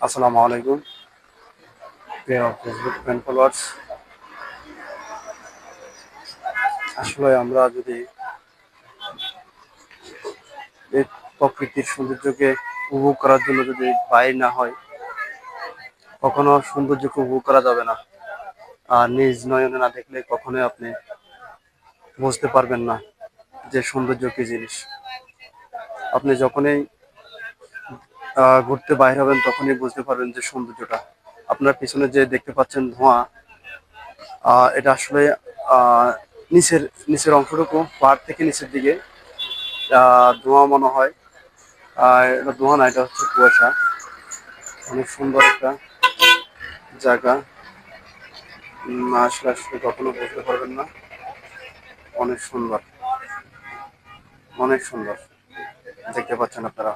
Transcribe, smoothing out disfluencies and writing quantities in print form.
আসসালামু আলাইকুম প্রিয় ফেসবুক ফ্যান ফলোয়ার্স। আসলে আমরা যদি এই প্রকৃতির সৌন্দর্যকে উপভোগ করার জন্য যদি বাইরে না হয়, কখনো সৌন্দর্যকে উপভোগ করা যাবে না। আর নিজ নয়নে না দেখলে কখনোই আপনি বুঝতে পারবেন না যে সৌন্দর্য কি জিনিস। আপনি যখনই ঘুরতে বাইরে হবেন তখনই বুঝতে পারবেন যে সৌন্দর্যটা। আপনার পিছনে যে দেখতে পাচ্ছেন ধোঁয়া, এটা আসলে আহ নিচের নিচের অংশটুকু পাহাড় থেকে নিচের দিকে ধোঁয়া মনে হয়। আর এটা ধোঁয়া না, এটা হচ্ছে কুয়াশা। অনেক সুন্দর একটা জায়গা। আসলে আসলে কখনো বুঝতে পারবেন না। অনেক সুন্দর, অনেক সুন্দর দেখতে পাচ্ছেন আপনারা।